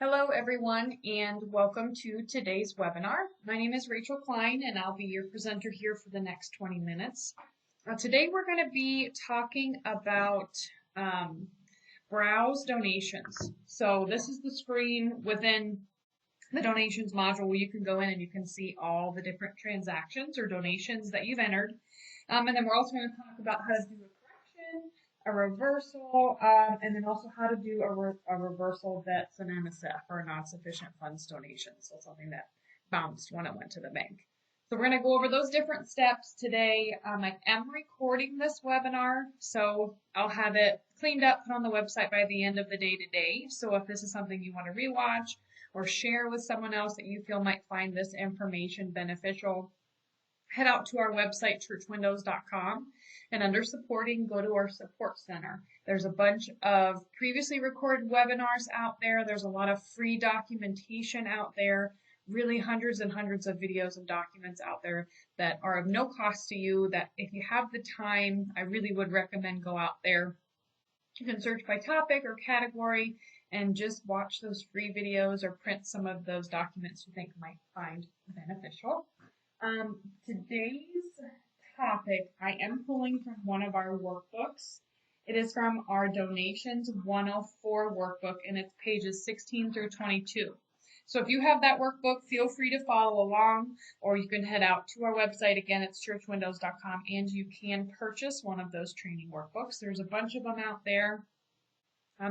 Hello everyone and welcome to today's webinar. My name is Rachel Klein and I'll be your presenter here for the next 20 minutes. Today we're going to be talking about browse donations. So this is the screen within the donations module where you can go in and you can see all the different transactions or donations that you've entered. And then we're also going to talk about how to do a correction, a reversal, and then also how to do a reversal that's an NSF or a non-sufficient funds donation. So something that bounced when it went to the bank. So we're going to go over those different steps today. I am recording this webinar, so I'll have it cleaned up, put on the website by the end of the day today. So if this is something you want to rewatch or share with someone else that you feel might find this information beneficial, head out to our website, churchwindows.com, and under supporting, go to our support center. There's a bunch of previously recorded webinars out there. There's a lot of free documentation out there, really hundreds and hundreds of videos and documents out there that are of no cost to you, that if you have the time, I really would recommend go out there. You can search by topic or category and just watch those free videos or print some of those documents you think might find beneficial. Today's topic I am pulling from one of our workbooks. It is from our Donations 104 workbook, and it's pages 16 through 22. So if you have that workbook, feel free to follow along, or you can head out to our website. Again, it's churchwindows.com, and you can purchase one of those training workbooks. There's a bunch of them out there.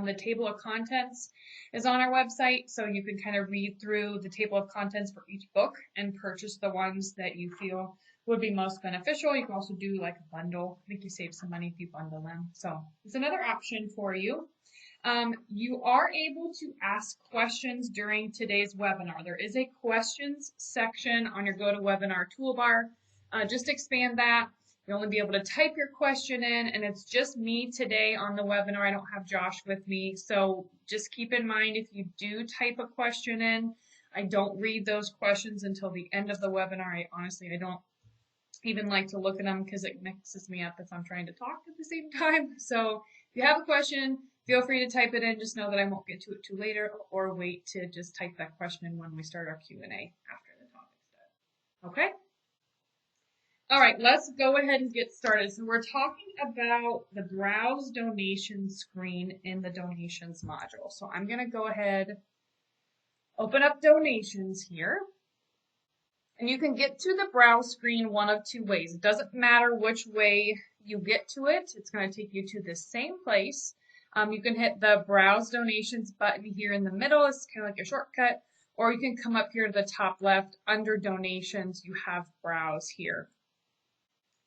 The table of contents is on our website, so you can kind of read through the table of contents for each book and purchase the ones that you feel would be most beneficial. You can also do like a bundle. I think you save some money if you bundle them. So it's another option for you. You are able to ask questions during today's webinar. There is a questions section on your GoToWebinar toolbar. Just expand that. You'll only be able to type your question in, and it's just me today on the webinar. I don't have Josh with me, so just keep in mind if you do type a question in, I don't read those questions until the end of the webinar. I don't even like to look at them because it mixes me up if I'm trying to talk at the same time. So if you have a question, feel free to type it in. Just know that I won't get to it too later, or wait to just type that question in when we start our Q&A after the topic's done. Okay? All right, let's go ahead and get started. So we're talking about the Browse Donation screen in the Donations module. So I'm going to go ahead, open up Donations here. And you can get to the Browse screen one of two ways. It doesn't matter which way you get to it. It's going to take you to the same place. You can hit the Browse Donations button here in the middle. It's kind of like a shortcut. Or you can come up here to the top left. Under Donations, you have Browse here.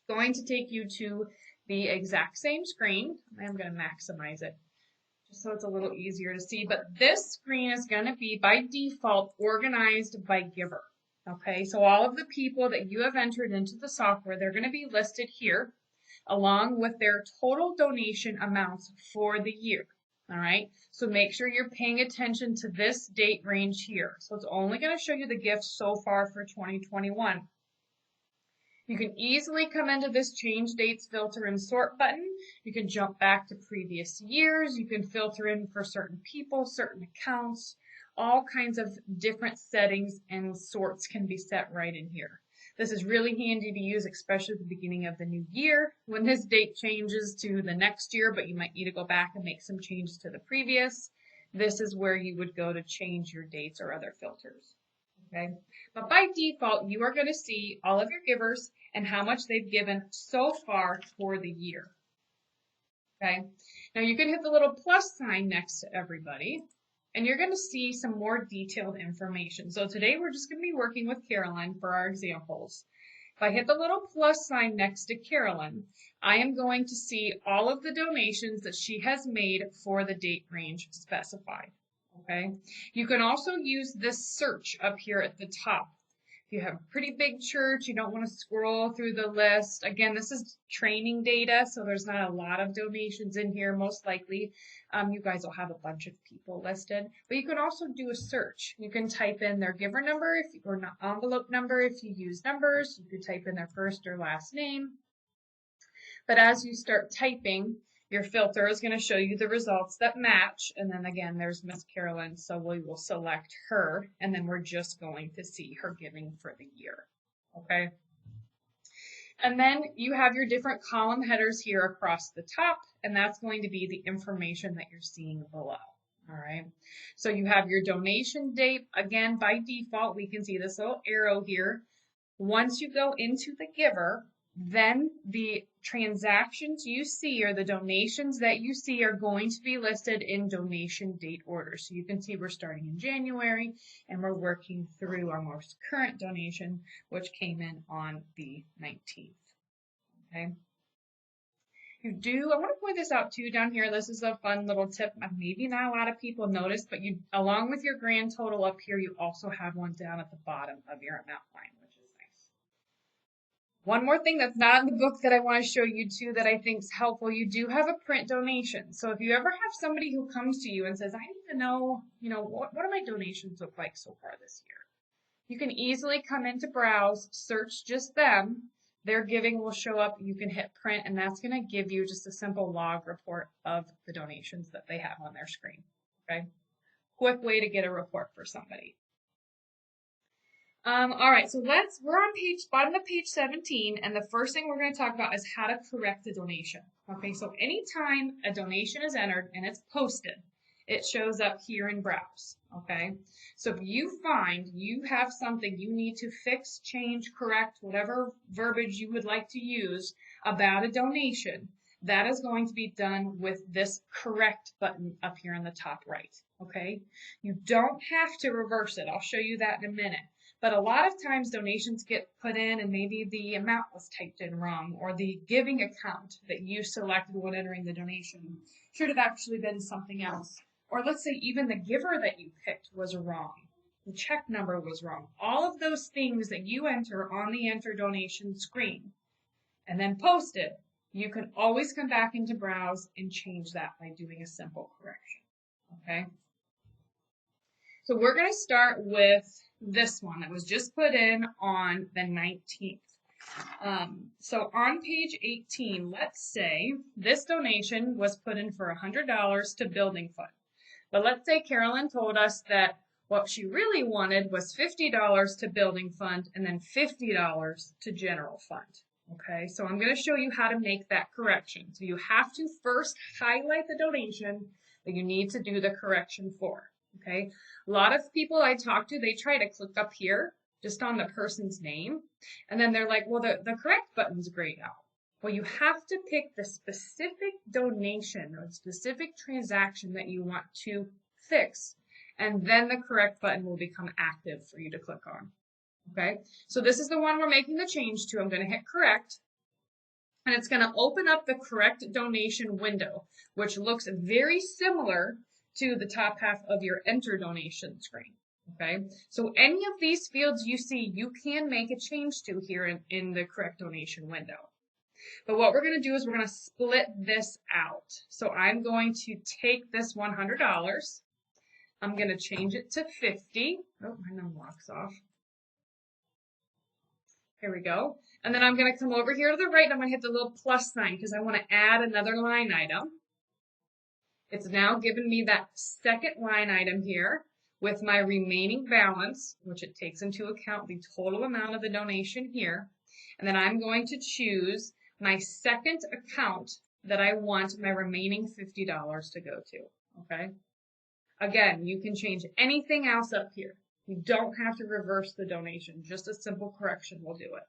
Going to take you to the exact same screen. I'm going to maximize it just so it's a little easier to see. But this screen is going to be by default organized by giver. Okay, so all of the people that you have entered into the software, they're going to be listed here along with their total donation amounts for the year. All right, so make sure you're paying attention to this date range here. So it's only going to show you the gifts so far for 2021. You can easily come into this change dates, filter, and sort button. You can jump back to previous years. You can filter in for certain people, certain accounts. All kinds of different settings and sorts can be set right in here. This is really handy to use, especially at the beginning of the new year when this date changes to the next year, but you might need to go back and make some changes to the previous. This is where you would go to change your dates or other filters. Okay, but by default, you are going to see all of your givers and how much they've given so far for the year. Okay, now you can hit the little plus sign next to everybody, and you're going to see some more detailed information. So today we're just going to be working with Carolyn for our examples. If I hit the little plus sign next to Carolyn, I am going to see all of the donations that she has made for the date range specified. Okay, you can also use this search up here at the top. If you have a pretty big church, you don't want to scroll through the list. Again, this is training data, so there's not a lot of donations in here, most likely. You guys will have a bunch of people listed, but you can also do a search. You can type in their giver number or envelope number if you use numbers. You could type in their first or last name. But as you start typing, Your filter is going to show you the results that match. And then again, there's Miss Carolyn. So we will select her, and then we're just going to see her giving for the year. Okay. And then you have your different column headers here across the top, and that's going to be the information that you're seeing below. All right. So you have your donation date. Again, by default, we can see this little arrow here. Once you go into the giver, then the transactions you see or the donations that you see are going to be listed in donation date order. So you can see we're starting in January and we're working through our most current donation, which came in on the 19th. Okay. I want to point this out too down here. This is a fun little tip. Maybe not a lot of people notice, but you, along with your grand total up here, you also have one down at the bottom of your amount line, which is nice. One more thing that's not in the book that I want to show you too that I think is helpful. You do have a print donation. So if you ever have somebody who comes to you and says, I need to know, what do my donations look like so far this year? You can easily come into Browse, search just them. Their giving will show up. You can hit print, and that's going to give you just a simple log report of the donations that they have on their screen. Okay, quick way to get a report for somebody. All right, so we're on bottom of page 17, and the first thing we're going to talk about is how to correct a donation. Okay, so anytime a donation is entered and it's posted, it shows up here in Browse. Okay, so if you find you have something you need to fix, change, correct, whatever verbiage you would like to use about a donation, that is going to be done with this correct button up here in the top right. Okay, you don't have to reverse it. I'll show you that in a minute. But a lot of times donations get put in and maybe the amount was typed in wrong, or the giving account that you selected when entering the donation should have actually been something else. Or let's say even the giver that you picked was wrong. The check number was wrong. All of those things that you enter on the enter donation screen and then post it, you can always come back into Browse and change that by doing a simple correction. Okay? So we're going to start with this one that was just put in on the 19th. So on page 18, let's say this donation was put in for $100 to building fund. But let's say Carolyn told us that what she really wanted was $50 to building fund and then $50 to general fund. Okay, so I'm going to show you how to make that correction. So you have to first highlight the donation that you need to do the correction for. Okay, a lot of people I talk to, they try to click up here just on the person's name, and then they're like, well, the correct button's grayed out. Well, you have to pick the specific donation or specific transaction that you want to fix, and then the correct button will become active for you to click on. Okay, so this is the one we're making the change to. I'm going to hit correct, and it's going to open up the correct donation window, which looks very similar to the top half of your enter donation screen. Okay, so any of these fields you see, you can make a change to here in the correct donation window. But what we're going to do is we're going to split this out. So I'm going to take this $100. I'm going to change it to 50. Oh, my num locks off. Here we go. And then I'm going to come over here to the right and I'm going to hit the little plus sign because I want to add another line item. It's now given me that second line item here with my remaining balance, which it takes into account the total amount of the donation here. And then I'm going to choose my second account that I want my remaining $50 to go to. Okay. Again, you can change anything else up here. You don't have to reverse the donation. Just a simple correction will do it.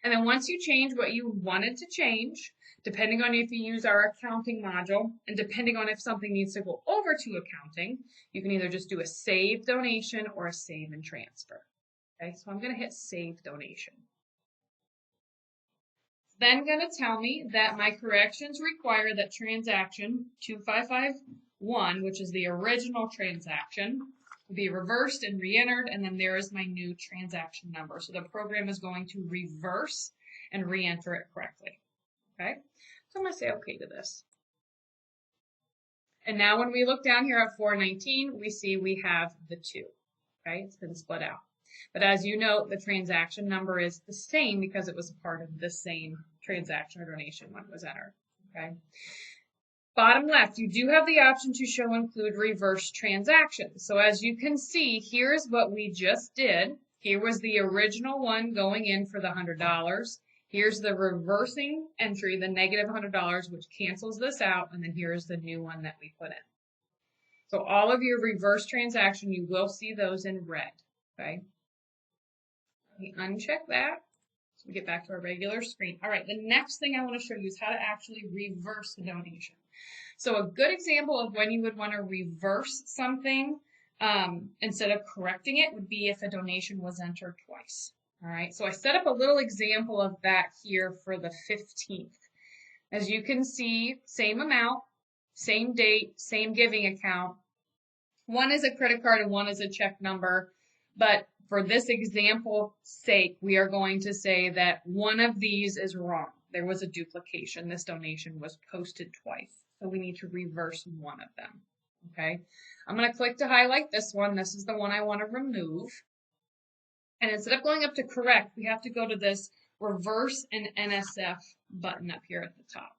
And then once you change what you wanted to change, depending on if you use our accounting module, and depending on if something needs to go over to accounting, you can either just do a save donation or a save and transfer. Okay, so I'm going to hit save donation. Then going to tell me that my corrections require that transaction 2551, which is the original transaction, will be reversed and re-entered, and then there is my new transaction number. So the program is going to reverse and re-enter it correctly. Okay, so I'm going to say okay to this. And now when we look down here at 419, we see we have the 2. Okay, it's been split out. But as you note, the transaction number is the same because it was part of the same transaction or donation when it was entered. Okay. Bottom left, you do have the option to show include reverse transactions. So as you can see, here's what we just did. Here was the original one going in for the $100. Here's the reversing entry, the negative $100, which cancels this out, and then here's the new one that we put in. So all of your reverse transaction, you will see those in red, okay? Let me uncheck that. So we get back to our regular screen. All right, the next thing I want to show you is how to actually reverse the donation. So a good example of when you would want to reverse something instead of correcting it would be if a donation was entered twice. All right, so I set up a little example of that here for the 15th. As you can see, same amount, same date, same giving account. One is a credit card and one is a check number, but for this example sake, we are going to say that one of these is wrong. There was a duplication. This donation was posted twice. So we need to reverse one of them, okay? I'm going to click to highlight this one. This is the one I want to remove. And instead of going up to correct, we have to go to this reverse and NSF button up here at the top.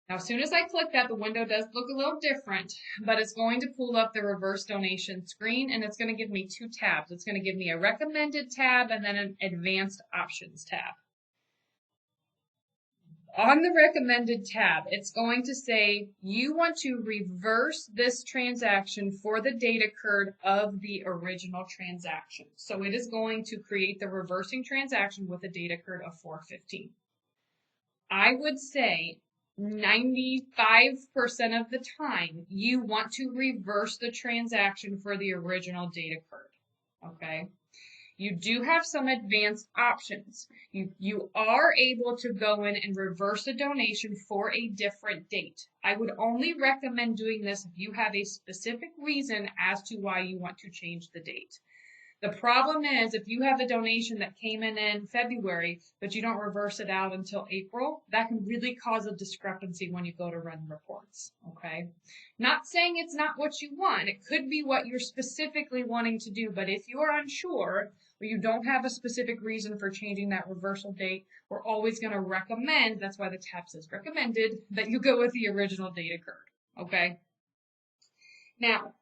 Now, as soon as I click that, the window does look a little different, but it's going to pull up the reverse donation screen, and it's going to give me two tabs. It's going to give me a recommended tab and then an advanced options tab. On the recommended tab, it's going to say you want to reverse this transaction for the date occurred of the original transaction. So it is going to create the reversing transaction with a date occurred of 4/15. I would say 95% of the time you want to reverse the transaction for the original date occurred, okay? You do have some advanced options. You are able to go in and reverse a donation for a different date. I would only recommend doing this if you have a specific reason as to why you want to change the date. The problem is if you have a donation that came in February, but you don't reverse it out until April, that can really cause a discrepancy when you go to run reports, okay? Not saying it's not what you want. It could be what you're specifically wanting to do, but if you're unsure or you don't have a specific reason for changing that reversal date, we're always going to recommend, that's why the tab says recommended, that you go with the original date occurred, okay? Now,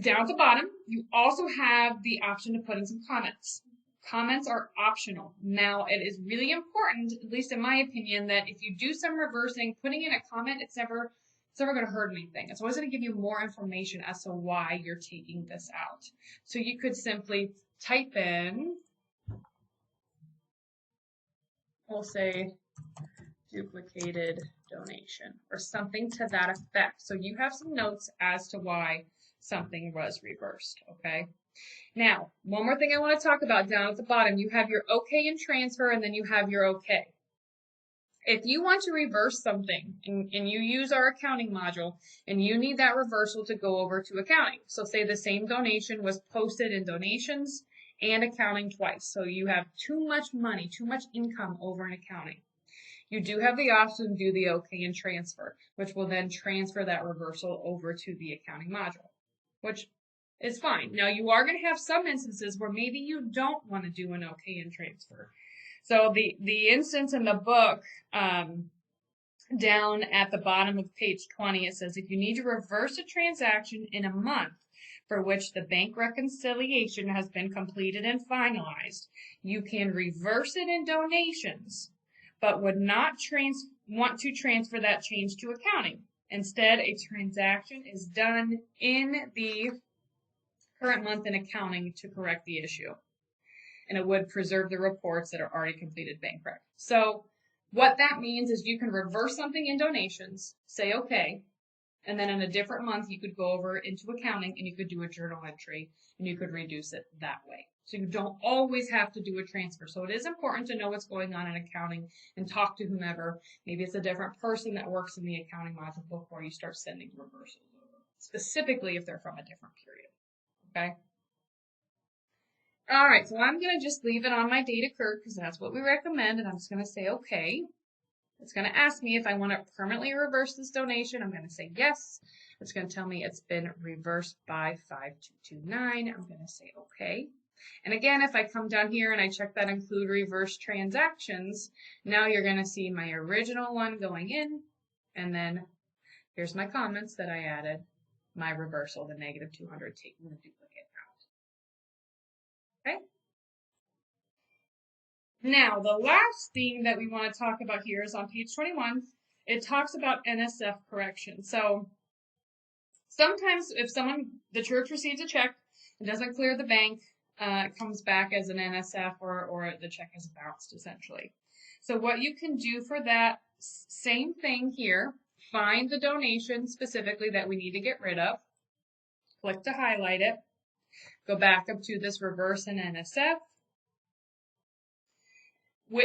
down at the bottom, you also have the option to put in some comments. Comments are optional. Now, it is really important, at least in my opinion, that if you do some reversing, putting in a comment, it's never going to hurt anything. It's always going to give you more information as to why you're taking this out. So you could simply type in, we'll say duplicated donation or something to that effect. So you have some notes as to why something was reversed, okay? Now, one more thing I want to talk about down at the bottom, you have your OK and transfer, and then you have your OK. If you want to reverse something and you use our accounting module and you need that reversal to go over to accounting, so say the same donation was posted in donations and accounting twice, so you have too much money, too much income over in accounting. You do have the option to do the OK and transfer, which will then transfer that reversal over to the accounting module, which is fine. Now, you are going to have some instances where maybe you don't want to do an OK and transfer. So the instance in the book down at the bottom of page 20, it says if you need to reverse a transaction in a month for which the bank reconciliation has been completed and finalized, you can reverse it in donations, but would not want to transfer that change to accounting. Instead, a transaction is done in the current month in accounting to correct the issue. And it would preserve the reports that are already completed bank rec. So what that means is you can reverse something in donations, say okay, and then in a different month you could go over into accounting and you could do a journal entry and you could reduce it that way. So you don't always have to do a transfer. So it is important to know what's going on in accounting and talk to whomever. Maybe it's a different person that works in the accounting module before you start sending reversals over, specifically if they're from a different period, okay? All right, so I'm going to just leave it on my date occurred because that's what we recommend, and I'm just going to say okay. It's going to ask me if I want to permanently reverse this donation. I'm going to say yes. It's going to tell me it's been reversed by 5229. I'm going to say okay. And again, if I come down here and I check that include reverse transactions, now you're going to see my original one going in, and then here's my comments that I added, my reversal, the negative 200, taking the duplicate out. Okay? Now, the last thing that we want to talk about here is on page 21. It talks about NSF correction. So sometimes if the church receives a check and doesn't clear the bank, it comes back as an NSF or the check is bounced essentially. So what you can do for that, same thing here, find the donation specifically that we need to get rid of, click to highlight it, go back up to this reverse an NSF.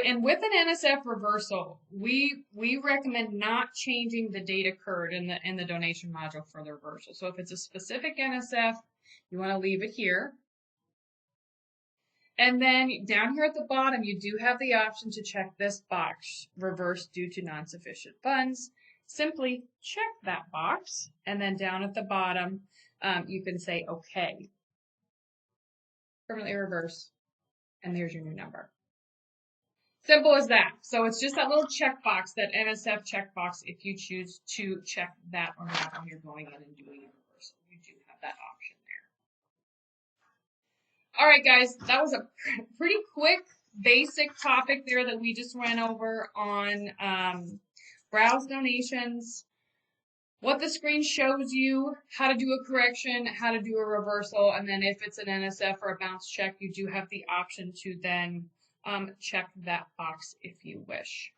And with an NSF reversal, we recommend not changing the date occurred in the donation module for the reversal. So if it's a specific NSF, you want to leave it here. And then down here at the bottom, you do have the option to check this box, reverse due to non-sufficient funds. Simply check that box, and then down at the bottom, you can say okay. Permanently reverse, and there's your new number. Simple as that. So it's just that little checkbox, that NSF checkbox, if you choose to check that or not when you're going in and doing a reversal. You do have that option there. All right, guys, that was a pretty quick, basic topic there that we just went over on browse donations, what the screen shows you, how to do a correction, how to do a reversal, and then if it's an NSF or a bounce check, you do have the option to then check that box if you wish.